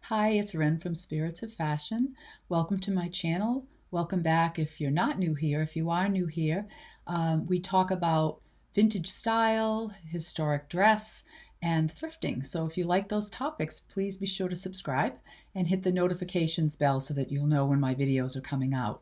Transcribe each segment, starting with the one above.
Hi, it's Ren from Spirits of Fashion. Welcome to my channel. Welcome back if you're not new here. If you are new here, we talk about vintage style, historic dress, and thrifting. So if you like those topics, please be sure to subscribe and hit the notifications bell so that you'll know when my videos are coming out.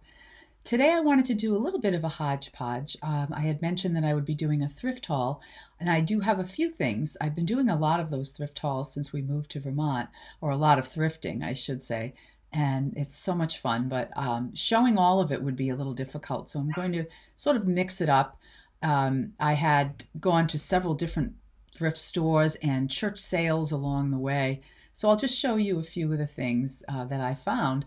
Today I wanted to do a little bit of a hodgepodge. I had mentioned that I would be doing a thrift haul, and I do have a few things. I've been doing a lot of those thrift hauls since we moved to Vermont, or a lot of thrifting, I should say, and it's so much fun, but showing all of it would be a little difficult, so I'm going to sort of mix it up. I had gone to several different thrift stores and church sales along the way, so I'll just show you a few of the things that I found.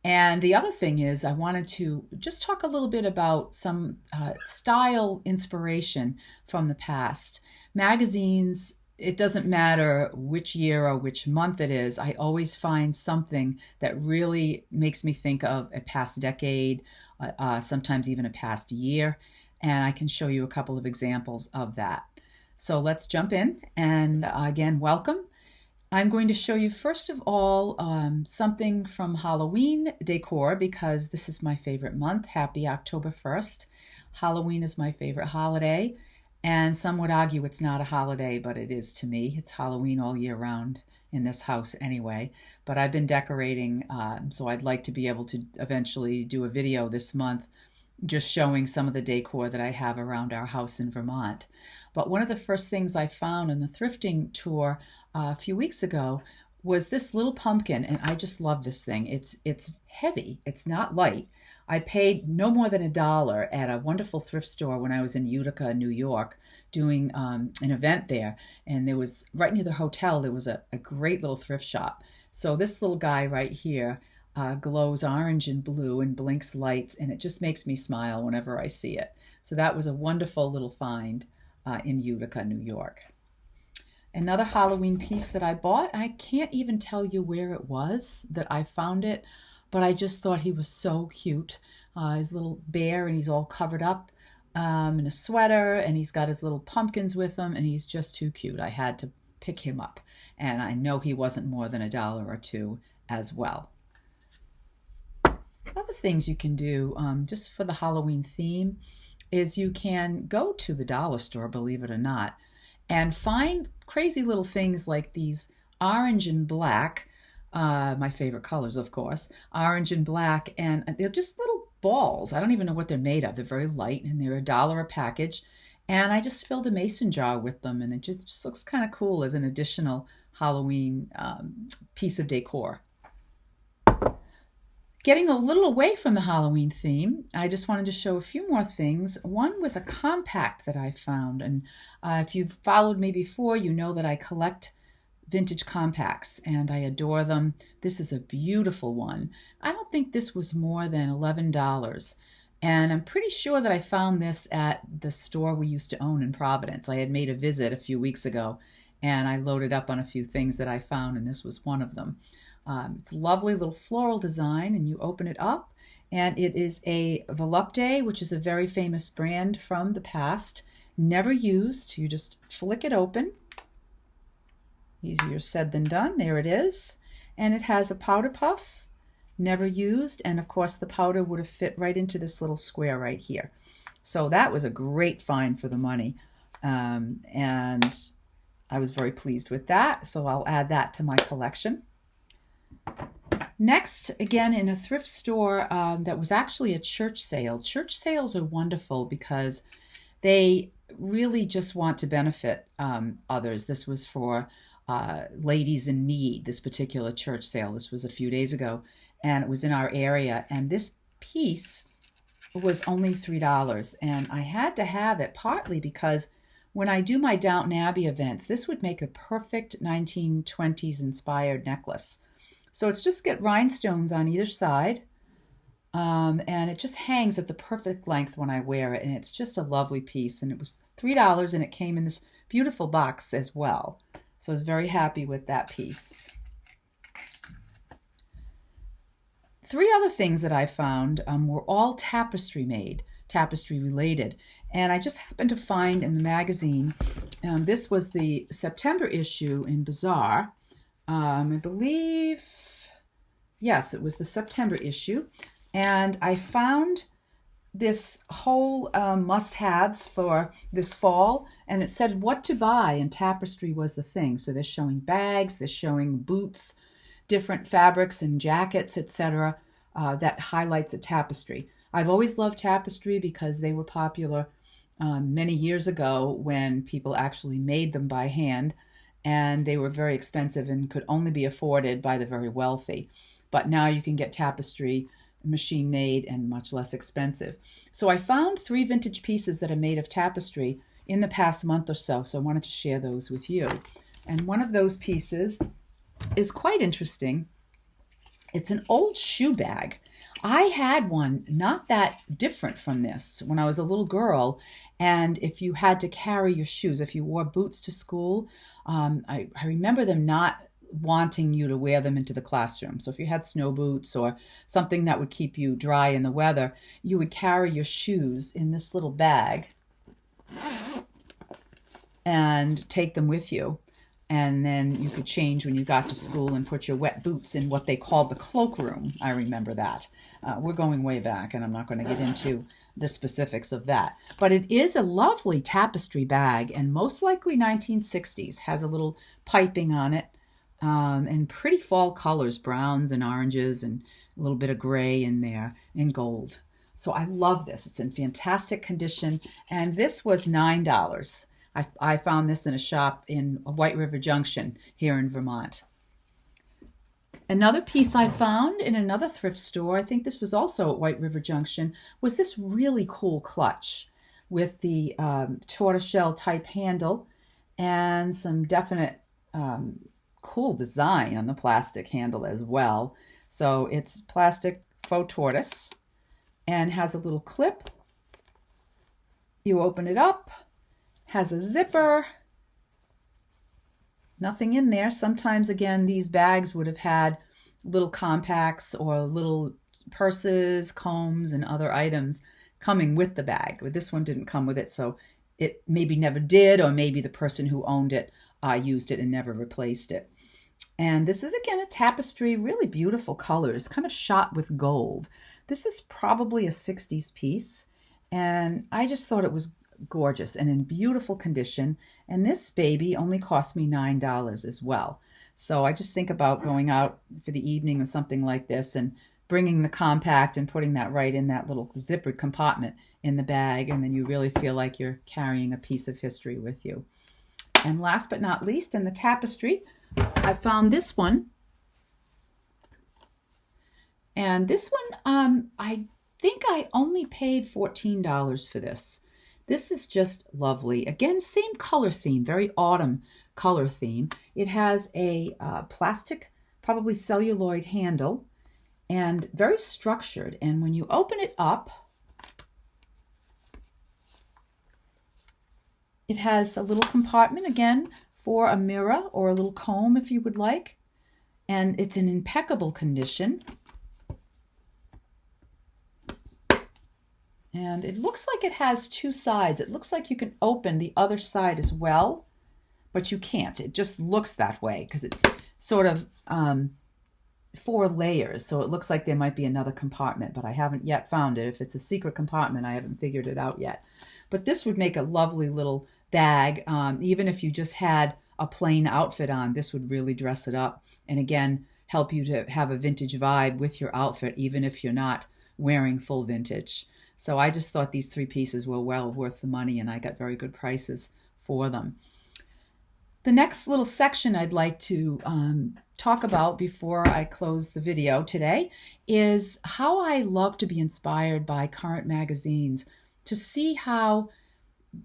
And the other thing is I wanted to just talk a little bit about some style inspiration from the past. Magazines, it doesn't matter which year or which month it is, I always find something that really makes me think of a past decade, sometimes even a past year. And I can show you a couple of examples of that. So let's jump in. And again, welcome. I'm going to show you first of all something from Halloween decor because this is my favorite month. Happy October 1st. Halloween is my favorite holiday, and some would argue it's not a holiday, but it is to me. It's Halloween all year round in this house anyway, but I've been decorating, so I'd like to be able to eventually do a video this month just showing some of the decor that I have around our house in Vermont. But one of the first things I found in the thrifting tour a few weeks ago was this little pumpkin, and I just love this thing. It's heavy. It's not light. I paid no more than $1 at a wonderful thrift store when I was in Utica, New York, doing an event there. And there was, right near the hotel, there was a great little thrift shop. So this little guy right here glows orange and blue and blinks lights, and it just makes me smile whenever I see it. So that was a wonderful little find in Utica, New York. Another Halloween piece that I bought, I can't even tell you where it was that I found it, but I just thought he was so cute. His little bear, and he's all covered up in a sweater, and he's got his little pumpkins with him, and he's just too cute. I had to pick him up, and I know he wasn't more than $1 or $2 as well. Other things you can do just for the Halloween theme is you can go to the dollar store, believe it or not, and find crazy little things like these orange and black, my favorite colors, of course, orange and black, and they're just little balls. I don't even know what they're made of. They're very light, and they're $1 a package, and I just filled a mason jar with them, and it just looks kind of cool as an additional Halloween piece of decor. Getting a little away from the Halloween theme, I just wanted to show a few more things. One was a compact that I found, and if you've followed me before, you know that I collect vintage compacts, and I adore them. This is a beautiful one. I don't think this was more than $11, and I'm pretty sure that I found this at the store we used to own in Providence. I had made a visit a few weeks ago, and I loaded up on a few things that I found, and this was one of them. It's a lovely little floral design, and you open it up, and it is a volupte, which is a very famous brand from the past, never used. You just flick it open. Easier said than done. There it is. And it has a powder puff, never used, and of course the powder would have fit right into this little square right here. So that was a great find for the money, and I was very pleased with that, so I'll add that to my collection. Next, again, in a thrift store that was actually a church sale. Church sales are wonderful because they really just want to benefit others. This was for ladies in need, this particular church sale. This was a few days ago, and it was in our area. And this piece was only $3, and I had to have it partly because when I do my Downton Abbey events, this would make a perfect 1920s inspired necklace. So it's just got rhinestones on either side, and it just hangs at the perfect length when I wear it, and it's just a lovely piece, and it was $3, and it came in this beautiful box as well. So I was very happy with that piece. Three other things that I found were all tapestry made, tapestry related, and I just happened to find in the magazine, this was the September issue in Bazaar, I believe, yes, it was the September issue. And I found this whole must-haves for this fall, and it said what to buy, and Tapestry was the thing. So they're showing bags, they're showing boots, different fabrics and jackets, etc. That highlights a Tapestry. I've always loved Tapestry because they were popular many years ago when people actually made them by hand, and they were very expensive and could only be afforded by the very wealthy. But now you can get Tapestry machine made and much less expensive. So I found 3 vintage pieces that are made of Tapestry in the past month or so. So I wanted to share those with you. And one of those pieces is quite interesting. It's an old shoe bag. I had one not that different from this when I was a little girl. And if you had to carry your shoes, if you wore boots to school, I remember them not wanting you to wear them into the classroom. So if you had snow boots or something that would keep you dry in the weather, you would carry your shoes in this little bag and take them with you. And then you could change when you got to school and put your wet boots in what they called the cloakroom. I remember that. We're going way back, and I'm not going to get into the specifics of that. But it is a lovely Tapestry bag, and most likely 1960s. Has a little piping on it, and pretty fall colors, browns and oranges, and a little bit of gray in there, and gold. So I love this. It's in fantastic condition, and this was $9. I found this in a shop in White River Junction here in Vermont. Another piece I found in another thrift store, I think this was also at White River Junction, was this really cool clutch with the tortoiseshell type handle and some definite cool design on the plastic handle as well. So it's plastic faux tortoise and has a little clip. You open it up. Has a zipper, nothing in there. Sometimes, again, these bags would have had little compacts or little purses, combs, and other items coming with the bag. But this one didn't come with it, so it maybe never did, or maybe the person who owned it used it and never replaced it. And this is, again, a Tapestry, really beautiful colors, kind of shot with gold. This is probably a 60s piece, and I just thought it was gorgeous and in beautiful condition. And this baby only cost me $9 as well. So I just think about going out for the evening or something like this and bringing the compact and putting that right in that little zippered compartment in the bag. And then you really feel like you're carrying a piece of history with you. And last but not least, in the Tapestry, I found this one. And this one, I think I only paid $14 for this. This is just lovely. Again, same color theme, very autumn color theme. It has a plastic, probably celluloid handle, and very structured. And when you open it up, it has a little compartment, again, for a mirror or a little comb if you would like. And it's in impeccable condition. And it looks like it has 2 sides. It looks like you can open the other side as well, but you can't. It just looks that way because it's sort of 4 layers. So it looks like there might be another compartment, but I haven't yet found it. If it's a secret compartment, I haven't figured it out yet. But this would make a lovely little bag. Even if you just had a plain outfit on, this would really dress it up. And again, help you to have a vintage vibe with your outfit, even if you're not wearing full vintage. So I just thought these 3 pieces were well worth the money, and I got very good prices for them. The next little section I'd like to talk about before I close the video today is how I love to be inspired by current magazines to see how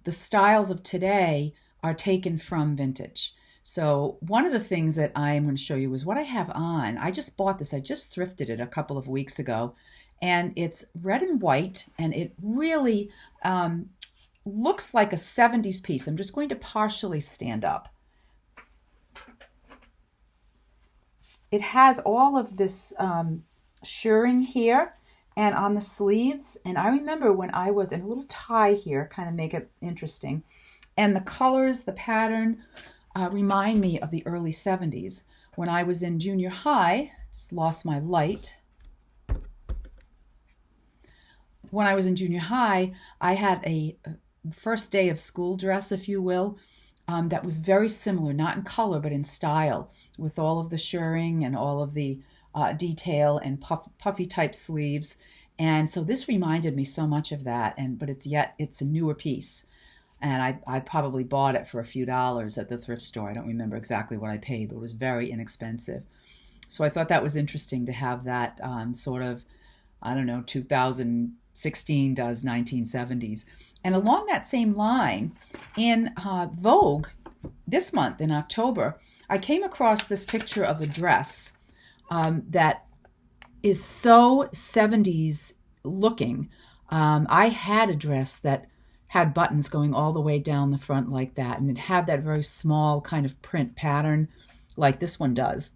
the styles of today are taken from vintage. So one of the things that I am going to show you is what I have on. I just bought this. I just thrifted it a couple of weeks ago. And it's red and white, and it really looks like a 70s piece. I'm just going to partially stand up. It has all of this shirring here and on the sleeves. And I remember when I was in a little tie here, kind of make it interesting. And the colors, the pattern remind me of the early 70s when I was in junior high, just lost my light. When I was in junior high, I had a first day of school dress, if you will, that was very similar, not in color, but in style, with all of the shirring and all of the detail and puffy type sleeves. And so this reminded me so much of that, but it's a newer piece. And I probably bought it for a few dollars at the thrift store. I don't remember exactly what I paid, but it was very inexpensive. So I thought that was interesting to have that sort of, I don't know, 2016 does 1970s. And along that same line, in Vogue this month, in October, I came across this picture of a dress that is so 70s looking. I had a dress that had buttons going all the way down the front like that, and it had that very small kind of print pattern like this one does.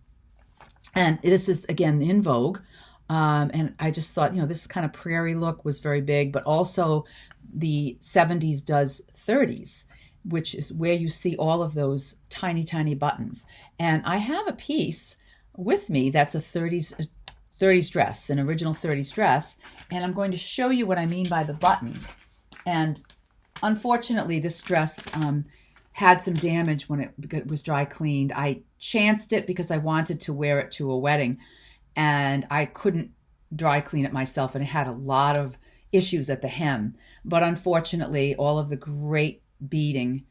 And this is, again, in Vogue. And I just thought, this kind of prairie look was very big, but also the 70s does 30s, which is where you see all of those tiny, tiny buttons. And I have a piece with me that's a 30s dress, an original 30s dress, and I'm going to show you what I mean by the buttons. And unfortunately, this dress had some damage when it was dry cleaned. I chanced it because I wanted to wear it to a wedding, and I couldn't dry clean it myself, and it had a lot of issues at the hem. But unfortunately, all of the great beading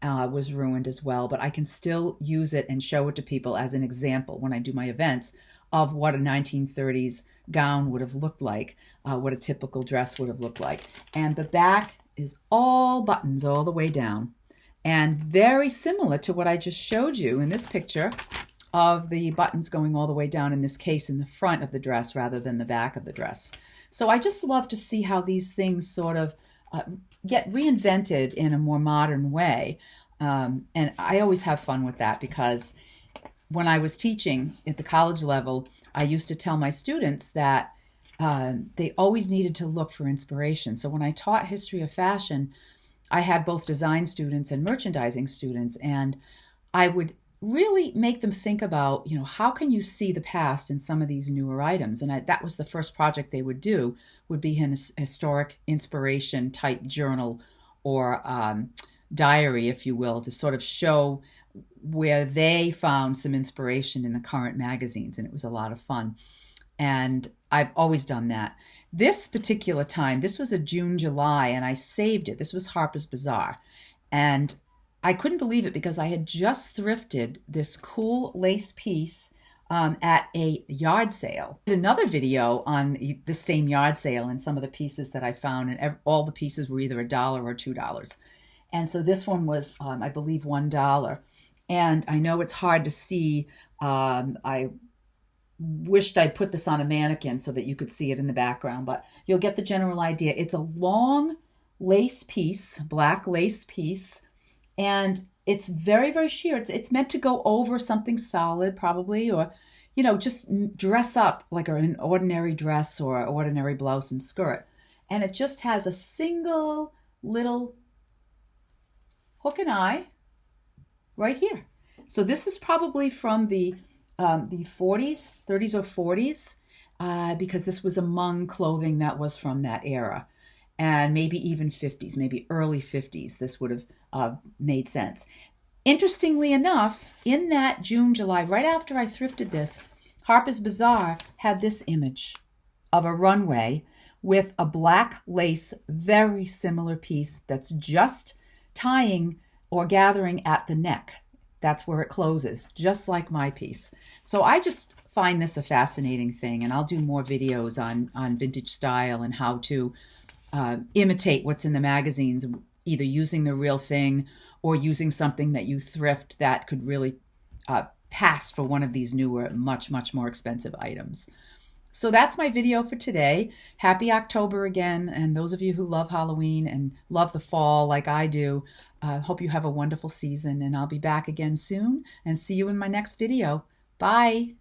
was ruined as well. But I can still use it and show it to people as an example when I do my events of what a 1930s gown would have looked like, what a typical dress would have looked like. And the back is all buttons all the way down, and very similar to what I just showed you in this picture of the buttons going all the way down, in this case in the front of the dress rather than the back of the dress. So I just love to see how these things sort of get reinvented in a more modern way. And I always have fun with that, because when I was teaching at the college level, I used to tell my students that they always needed to look for inspiration. So when I taught history of fashion, I had both design students and merchandising students, and I would really make them think about, how can you see the past in some of these newer items? And that was the first project they would do, would be an historic inspiration type journal or diary, if you will, to sort of show where they found some inspiration in the current magazines. And it was a lot of fun. And I've always done that. This particular time, this was a June, July, and I saved it. This was Harper's Bazaar. And I couldn't believe it, because I had just thrifted this cool lace piece at a yard sale. I did another video on the same yard sale and some of the pieces that I found, and all the pieces were either $1 or $2. And so this one was, I believe, $1. And I know it's hard to see. I wished I'd put this on a mannequin so that you could see it in the background, but you'll get the general idea. It's a long lace piece, black lace piece, and it's very, very sheer. It's meant to go over something solid, probably, or, just dress up like an ordinary dress or ordinary blouse and skirt. And it just has a single little hook and eye right here. So this is probably from the 40s, 30s or 40s, because this was among clothing that was from that era. And maybe even 50s, maybe early 50s, this would have made sense. Interestingly enough, in that June, July, right after I thrifted this, Harper's Bazaar had this image of a runway with a black lace, very similar piece that's just tying or gathering at the neck. That's where it closes, just like my piece. So I just find this a fascinating thing, and I'll do more videos on vintage style and how to imitate what's in the magazines, either using the real thing or using something that you thrift that could really pass for one of these newer, much, much more expensive items. So that's my video for today. Happy October again, and those of you who love Halloween and love the fall like I do, hope you have a wonderful season, and I'll be back again soon, and see you in my next video. Bye!